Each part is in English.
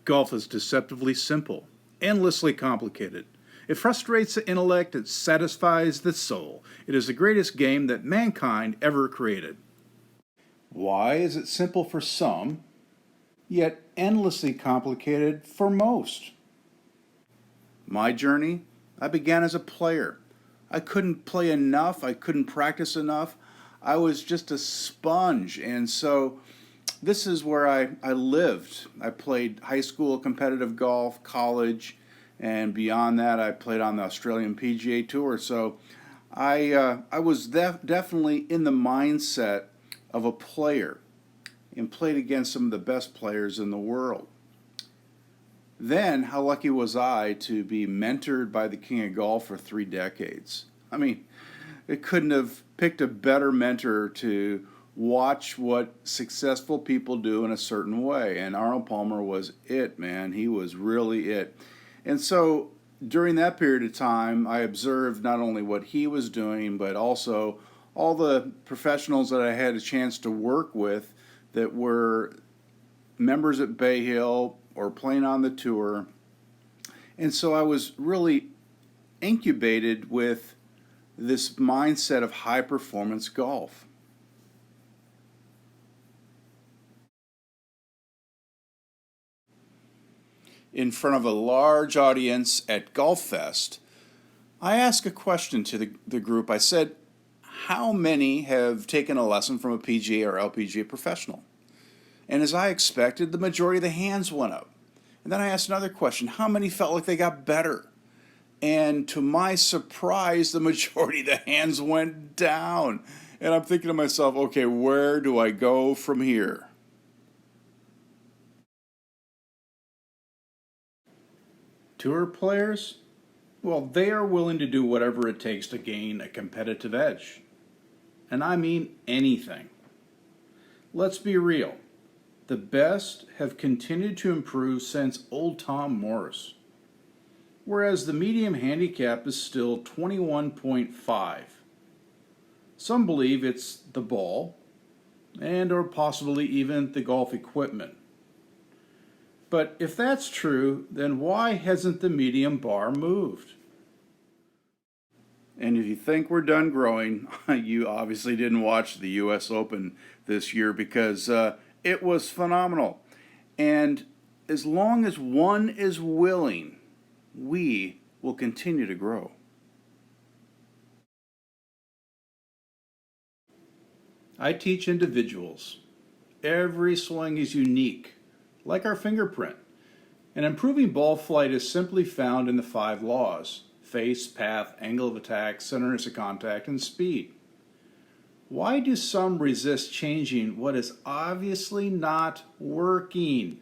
Golf is deceptively simple, endlessly complicated. It frustrates the intellect, it satisfies the soul. It is the greatest game that mankind ever created. Why is it simple for some, yet endlessly complicated for most? My journey, I began as a player. I couldn't play enough, I couldn't practice enough. I was just a sponge, and so this is where I lived. I played high school competitive golf, college, and beyond that, I played on the Australian PGA Tour. So I was definitely in the mindset of a player and played against some of the best players in the world. Then, how lucky was I to be mentored by the king of golf for 3 decades? I mean, it couldn't have picked a better mentor to watch what successful people do in a certain way. And Arnold Palmer was it, man. He was really it. And so during that period of time, I observed not only what he was doing, but also all the professionals that I had a chance to work with that were members at Bay Hill or playing on the tour. And so I was really incubated with this mindset of high performance golf. In front of a large audience at Golf Fest, I asked a question to the group. I said, how many have taken a lesson from a PGA or LPGA professional? And as I expected, the majority of the hands went up. And then I asked another question, how many felt like they got better? And to my surprise, the majority of the hands went down. And I'm thinking to myself, okay, where do I go from here? Tour players? Well, they are willing to do whatever it takes to gain a competitive edge. And I mean anything. Let's be real. The best have continued to improve since old Tom Morris. Whereas the medium handicap is still 21.5. Some believe it's the ball, and or possibly even the golf equipment. But if that's true, then why hasn't the medium bar moved? And if you think we're done growing, you obviously didn't watch the US Open this year because it was phenomenal. And as long as one is willing, we will continue to grow. I teach individuals. Every swing is unique, like our fingerprint. And improving ball flight is simply found in the 5 laws: face, path, angle of attack, centerness of contact, and speed. Why do some resist changing what is obviously not working?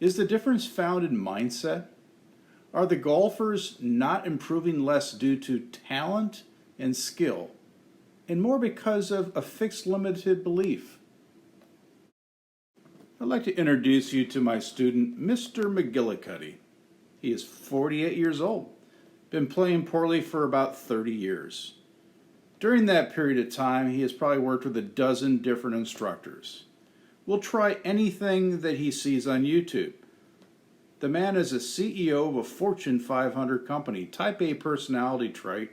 Is the difference found in mindset? Are the golfers not improving less due to talent and skill, and more because of a fixed limited belief? I'd like to introduce you to my student, Mr. McGillicuddy. He is 48 years old, been playing poorly for about 30 years. During that period of time, he has probably worked with a dozen different instructors. Will try anything that he sees on YouTube. The man is a CEO of a Fortune 500 company, type A personality trait.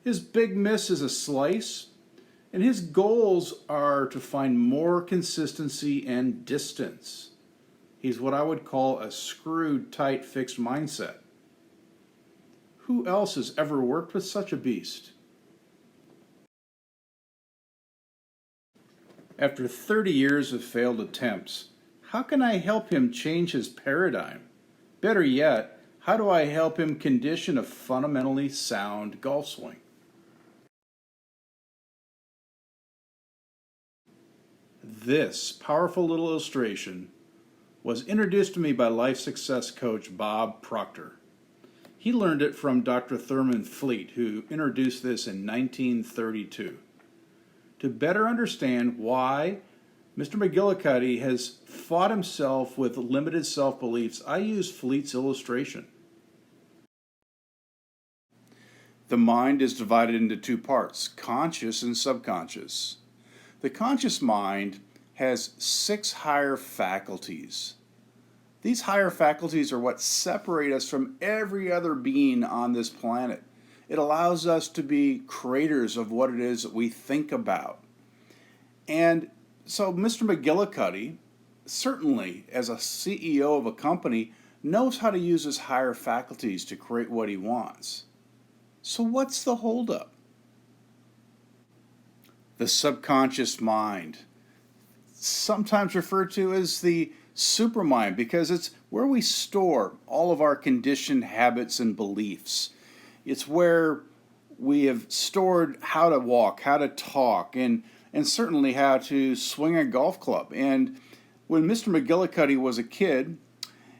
His big miss is a slice, and his goals are to find more consistency and distance. He's what I would call a screwed tight fixed mindset. Who else has ever worked with such a beast? After 30 years of failed attempts, how can I help him change his paradigm? Better yet, how do I help him condition a fundamentally sound golf swing? This powerful little illustration was introduced to me by life success coach Bob Proctor. He learned it from Dr. Thurman Fleet, who introduced this in 1932. To better understand why Mr. McGillicuddy has fought himself with limited self-beliefs, I use Fleet's illustration. The mind is divided into 2 parts, conscious and subconscious. The conscious mind has 6 higher faculties. These higher faculties are what separate us from every other being on this planet. It allows us to be creators of what it is that we think about. And so Mr. McGillicuddy, certainly as a CEO of a company, knows how to use his higher faculties to create what he wants. So what's the holdup? The subconscious mind, sometimes referred to as the supermind, because it's where we store all of our conditioned habits and beliefs. It's where we have stored how to walk, how to talk, and certainly how to swing a golf club. And when Mr. McGillicuddy was a kid,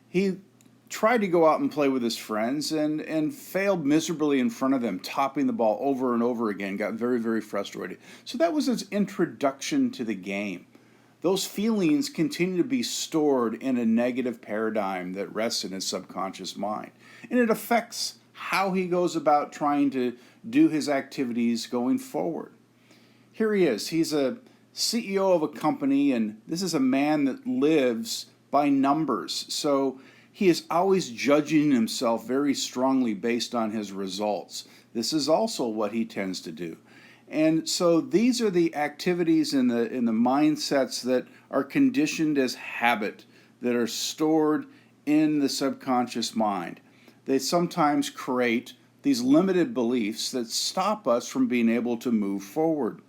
he tried to go out and play with his friends and failed miserably in front of them, topping the ball over and over again, got very, very frustrated. So that was his introduction to the game. Those feelings continue to be stored in a negative paradigm that rests in his subconscious mind. And it affects how he goes about trying to do his activities going forward. Here he is. He's a CEO of a company, and this is a man that lives by numbers. So he is always judging himself very strongly based on his results. This is also what he tends to do. And so these are the activities and the mindsets that are conditioned as habit, that are stored in the subconscious mind. They sometimes create these limited beliefs that stop us from being able to move forward.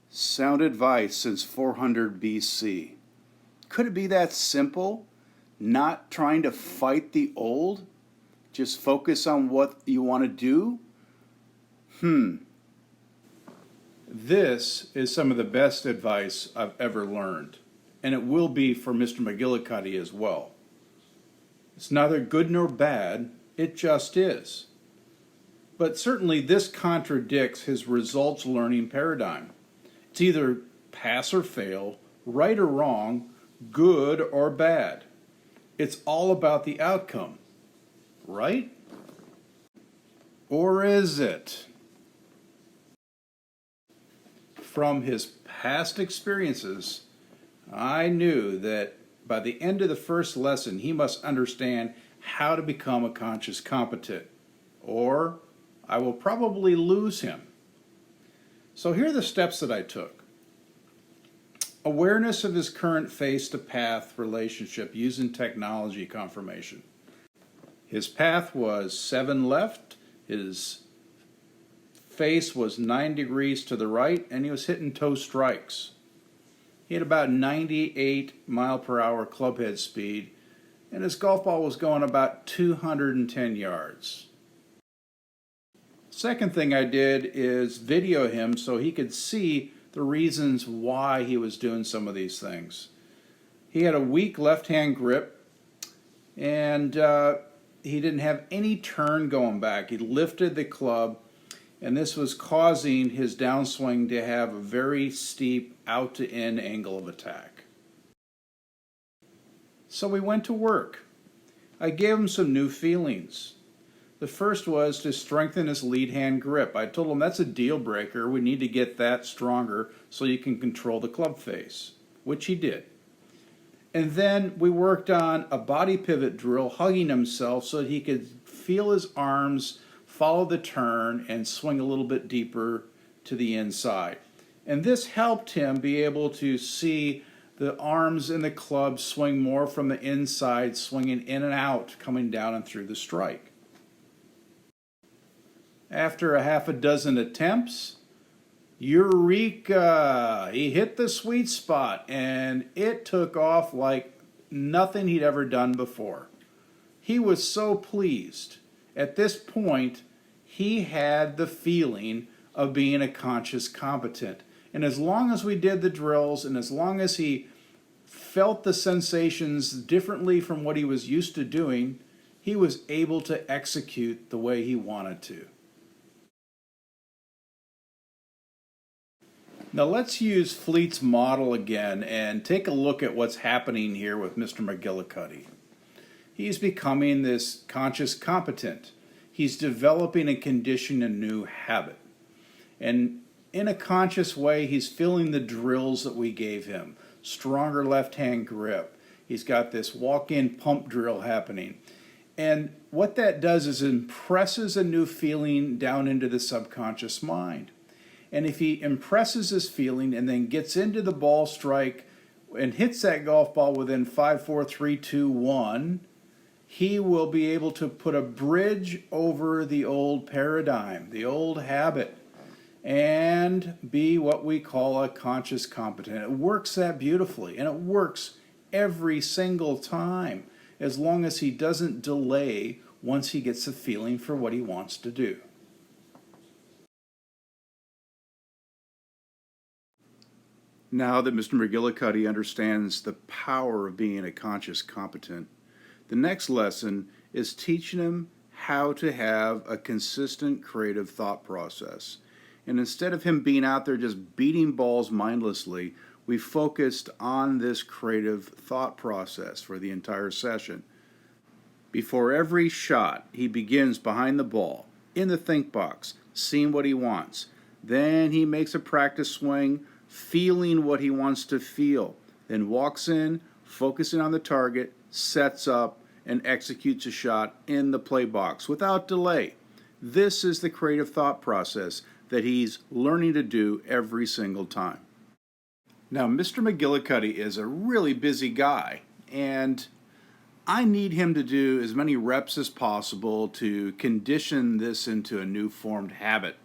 Sound advice since 400 BC. Could it be that simple? Not trying to fight the old? Just focus on what you want to do? This is some of the best advice I've ever learned, and it will be for Mr. McGillicuddy as well. It's neither good nor bad, it just is. But certainly this contradicts his results learning paradigm. It's either pass or fail, right or wrong, good or bad. It's all about the outcome, right? Or is it? From his past experiences, I knew that by the end of the first lesson, he must understand how to become a conscious competent, or I will probably lose him. So here are the steps that I took. Awareness of his current face-to-path relationship using technology confirmation. His path was 7 left, his face was 9 degrees to the right, and he was hitting toe strikes. He had about 98 mile per hour clubhead speed, and his golf ball was going about 210 yards. Second thing I did is video him so he could see the reasons why he was doing some of these things. He had a weak left-hand grip, and he didn't have any turn going back. He lifted the club, and this was causing his downswing to have a very steep out-to-in angle of attack. So we went to work. I gave him some new feelings. The first was to strengthen his lead hand grip. I told him that's a deal breaker. We need to get that stronger so you can control the club face, which he did. And then we worked on a body pivot drill, hugging himself so that he could feel his arms follow the turn and swing a little bit deeper to the inside. And this helped him be able to see the arms and the club swing more from the inside, swinging in and out, coming down and through the strike. After a half a dozen attempts, eureka! He hit the sweet spot, and it took off like nothing he'd ever done before. He was so pleased. At this point, he had the feeling of being a conscious competent. And as long as we did the drills, and as long as he felt the sensations differently from what he was used to doing, he was able to execute the way he wanted to. Now let's use Fleet's model again and take a look at what's happening here with Mr. McGillicuddy. He's becoming this conscious competent. He's developing and conditioning a new habit. And In a conscious way, he's feeling the drills that we gave him. Stronger left hand grip. He's got this walk-in pump drill happening. And what that does is impresses a new feeling down into the subconscious mind. And if he impresses this feeling and then gets into the ball strike and hits that golf ball within 5, 4, 3, 2, 1, he will be able to put a bridge over the old paradigm, the old habit, and be what we call a conscious competent. It works that beautifully, and it works every single time, as long as he doesn't delay once he gets the feeling for what he wants to do. Now that Mr. McGillicuddy understands the power of being a conscious competent, the next lesson is teaching him how to have a consistent creative thought process. And instead of him being out there just beating balls mindlessly, we focused on this creative thought process for the entire session. Before every shot, he begins behind the ball, in the think box, seeing what he wants. Then he makes a practice swing, feeling what he wants to feel. Then walks in, focusing on the target, sets up, and executes a shot in the play box without delay. This is the creative thought process that he's learning to do every single time. Now, Mr. McGillicuddy is a really busy guy, and I need him to do as many reps as possible to condition this into a new formed habit.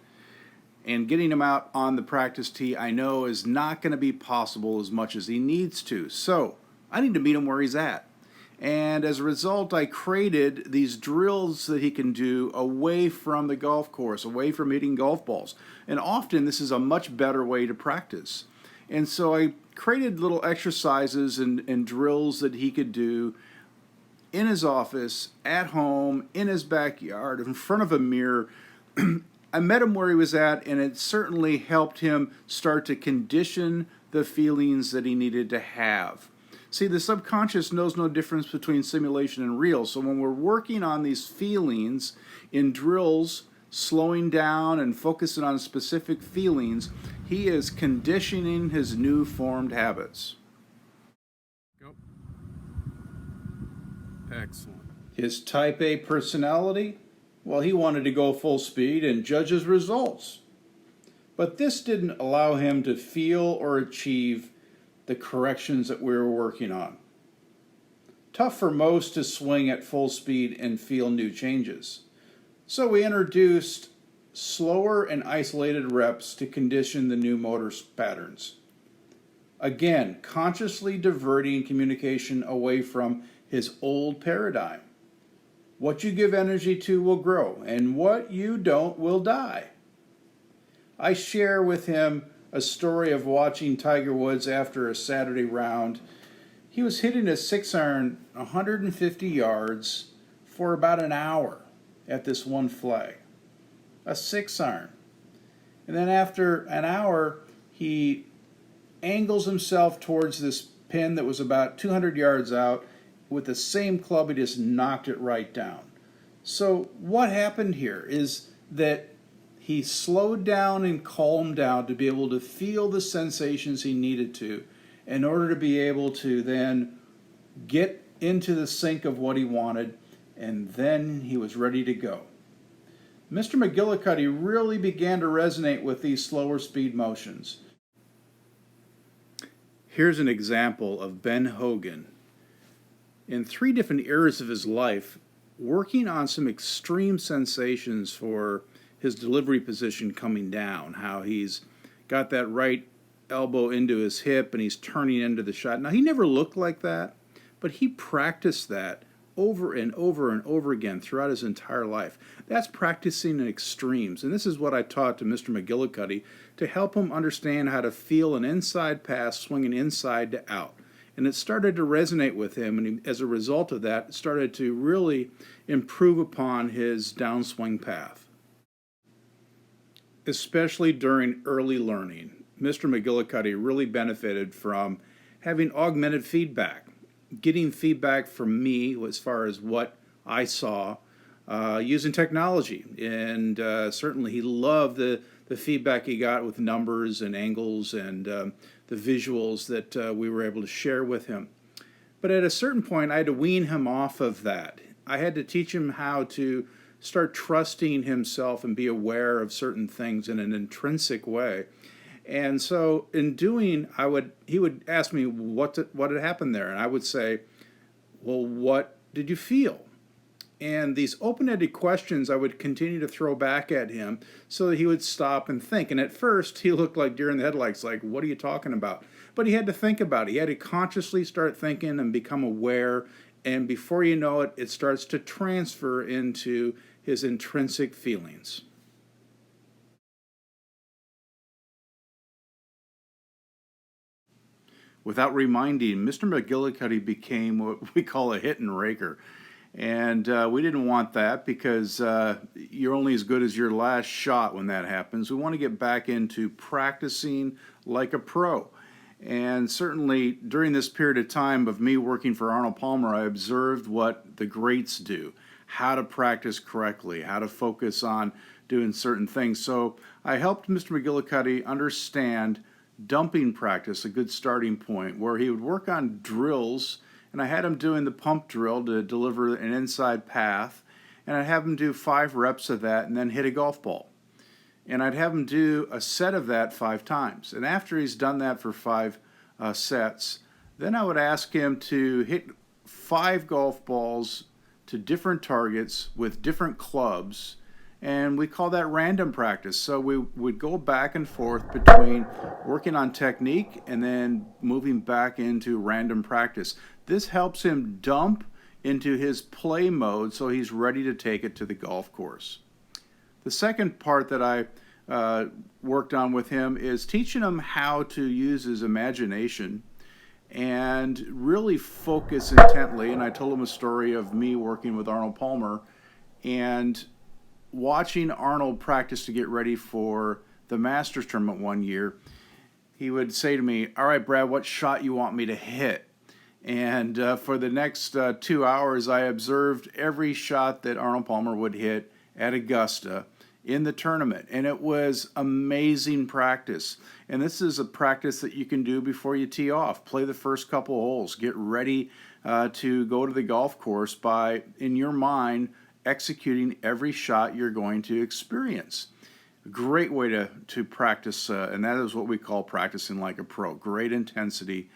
And getting him out on the practice tee, I know, is not going to be possible as much as he needs to. So I need to meet him where he's at. And as a result, I created these drills that he can do away from the golf course, away from hitting golf balls. And often this is a much better way to practice. And so I created little exercises and drills that he could do in his office, at home, in his backyard, in front of a mirror. I met him where he was at, and it certainly helped him start to condition the feelings that he needed to have. See, the subconscious knows no difference between simulation and real. So when we're working on these feelings in drills, slowing down and focusing on specific feelings, he is conditioning his new formed habits. Go. Excellent. His type A personality, well, he wanted to go full speed and judge his results. But this didn't allow him to feel or achieve the corrections that we were working on. Tough for most to swing at full speed and feel new changes. So we introduced slower and isolated reps to condition the new motor patterns. Again, consciously diverting communication away from his old paradigm. What you give energy to will grow, and what you don't will die. I share with him a story of watching Tiger Woods after a Saturday round. He was hitting a 6-iron 150 yards for about an hour at this one flag. A 6-iron. And then after an hour, he angles himself towards this pin that was about 200 yards out. With the same club, he just knocked it right down. So what happened here is that he slowed down and calmed down to be able to feel the sensations he needed to in order to be able to then get into the sync of what he wanted, and then he was ready to go. Mr. McGillicuddy really began to resonate with these slower speed motions. Here's an example of Ben Hogan in 3 different eras of his life, working on some extreme sensations for his delivery position coming down, how he's got that right elbow into his hip and he's turning into the shot. Now, he never looked like that, but he practiced that over and over and over again throughout his entire life. That's practicing in extremes, and this is what I taught to Mr. McGillicuddy to help him understand how to feel an inside pass swinging inside to out. And it started to resonate with him, and as a result of that, started to really improve upon his downswing path. Especially during early learning, Mr. McGillicuddy really benefited from having augmented feedback, getting feedback from me as far as what I saw using technology. And certainly he loved the the feedback he got with numbers and angles and the visuals that we were able to share with him. But at a certain point, I had to wean him off of that. I had to teach him how to start trusting himself and be aware of certain things in an intrinsic way. And so in doing, he would ask me what had happened there, and I would say, well, what did you feel? And these open-ended questions I would continue to throw back at him so that he would stop and think. And at first, he looked like deer in the headlights, like, what are you talking about? But he had to think about it. He had to consciously start thinking and become aware. And before you know it, it starts to transfer into his intrinsic feelings. Without reminding, Mr. McGillicuddy became what we call a hit and raker. And we didn't want that because you're only as good as your last shot when that happens. We want to get back into practicing like a pro. And certainly during this period of time of me working for Arnold Palmer, I observed what the greats do, how to practice correctly, how to focus on doing certain things. So I helped Mr. McGillicuddy understand dumping practice, a good starting point, where he would work on drills. And I had him doing the pump drill to deliver an inside path. And I'd have him do 5 reps of that and then hit a golf ball. And I'd have him do a set of that 5 times. And after he's done that for 5 sets, then I would ask him to hit 5 golf balls to different targets with different clubs. And we call that random practice. So we would go back and forth between working on technique and then moving back into random practice. This helps him dump into his play mode so he's ready to take it to the golf course. The second part that I worked on with him is teaching him how to use his imagination and really focus intently. And I told him a story of me working with Arnold Palmer and watching Arnold practice to get ready for the Masters tournament one year. He would say to me, all right, Brad, what shot you want me to hit? And for the next 2 hours, I observed every shot that Arnold Palmer would hit at Augusta in the tournament. And it was amazing practice. And this is a practice that you can do before you tee off. Play the first couple holes. Get ready to go to the golf course by, in your mind, executing every shot you're going to experience. Great way to practice, and that is what we call practicing like a pro. Great intensity,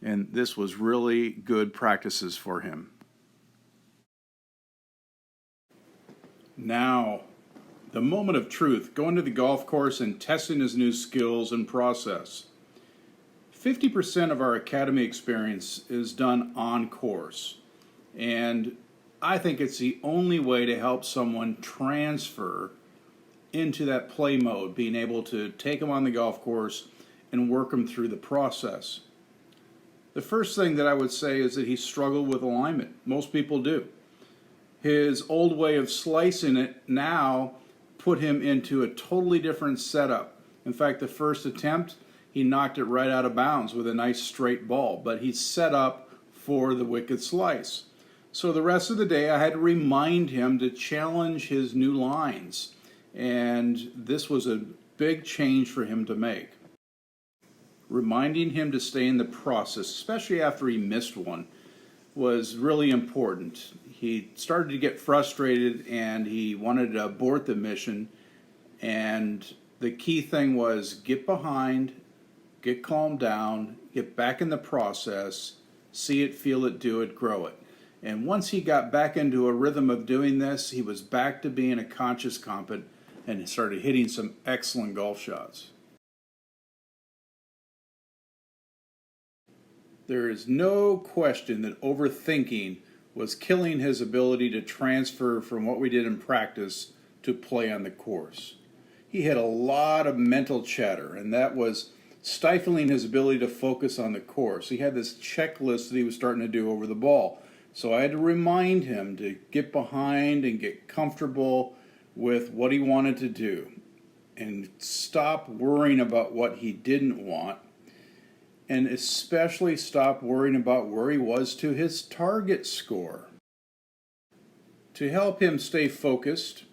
and this was really good practices for him. Now, the moment of truth, going to the golf course and testing his new skills and process. 50% of our academy experience is done on course, and I think it's the only way to help someone transfer into that play mode, being able to take them on the golf course and work them through the process. The first thing that I would say is that he struggled with alignment. Most people do. His old way of slicing it now put him into a totally different setup. In fact, the first attempt, he knocked it right out of bounds with a nice straight ball, but he's set up for the wicked slice. So the rest of the day, I had to remind him to challenge his new lines. And this was a big change for him to make. Reminding him to stay in the process, especially after he missed one, was really important. He started to get frustrated and he wanted to abort the mission. And the key thing was get behind, get calmed down, get back in the process, see it, feel it, do it, grow it. And once he got back into a rhythm of doing this, he was back to being a conscious competent and started hitting some excellent golf shots. There is no question that overthinking was killing his ability to transfer from what we did in practice to play on the course. He had a lot of mental chatter, and that was stifling his ability to focus on the course. He had this checklist that he was starting to do over the ball. So I had to remind him to get behind and get comfortable with what he wanted to do and stop worrying about what he didn't want, and especially stop worrying about where he was to his target score. To help him stay focused,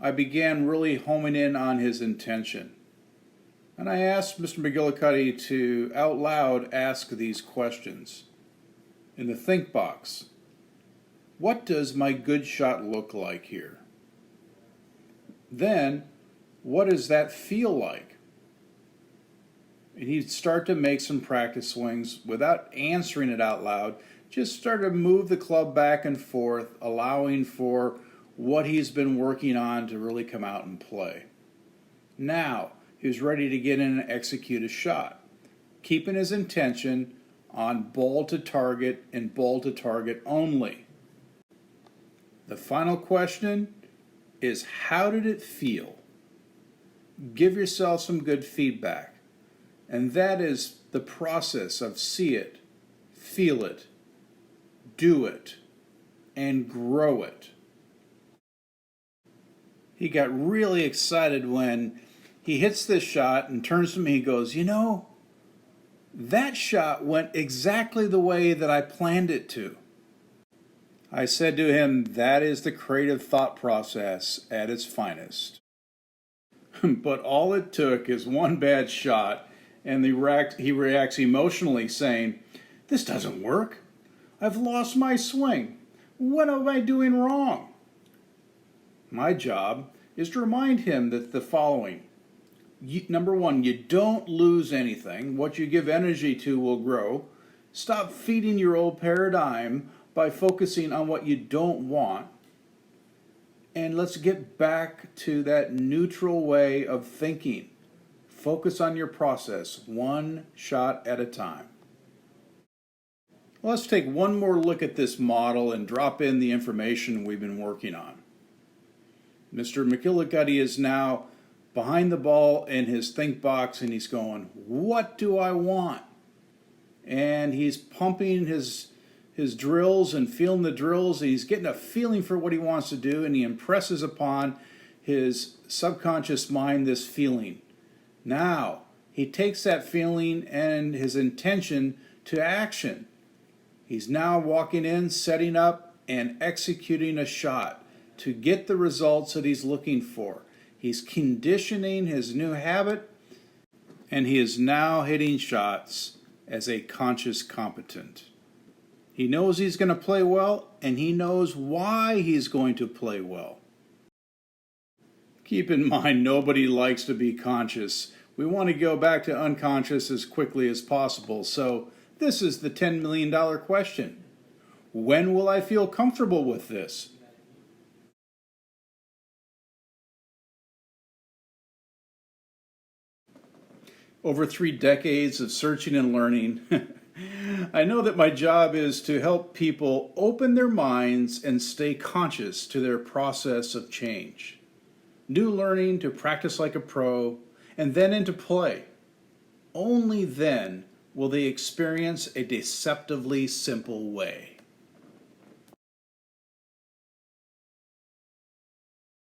I began really homing in on his intention. And I asked Mr. McGillicuddy to out loud ask these questions. In the think box, what does my good shot look like here? Then, what does that feel like? And he'd start to make some practice swings without answering it out loud, just start to move the club back and forth, allowing for what he's been working on to really come out and play. Now, he was ready to get in and execute a shot, keeping his intention on ball to target and ball to target only. The final question is, how did it feel? Give yourself some good feedback. And that is the process of see it, feel it, do it, and grow it. He got really excited when he hits this shot and turns to me and goes, you know, that shot went exactly the way that I planned it to. I said to him, that is the creative thought process at its finest. But all it took is one bad shot, and he reacts emotionally saying, this doesn't work. I've lost my swing. What am I doing wrong? My job is to remind him that the following. Number one, you don't lose anything. What you give energy to will grow. Stop feeding your old paradigm by focusing on what you don't want. And let's get back to that neutral way of thinking. Focus on your process, one shot at a time. Let's take one more look at this model and drop in the information we've been working on. Mr. McGillicuddy is now behind the ball in his think box, and he's going, what do I want? And he's pumping his drills and feeling the drills. He's getting a feeling for what he wants to do, and he impresses upon his subconscious mind this feeling. Now, he takes that feeling and his intention to action. He's now walking in, setting up, and executing a shot to get the results that he's looking for. He's conditioning his new habit, and he is now hitting shots as a conscious competent. He knows he's going to play well, and he knows why he's going to play well. Keep in mind, nobody likes to be conscious. We want to go back to unconscious as quickly as possible. So this is the $10 million question. When will I feel comfortable with this? Over 3 decades of searching and learning, I know that my job is to help people open their minds and stay conscious to their process of change. New learning to practice like a pro, and then into play. Only then will they experience a deceptively simple way.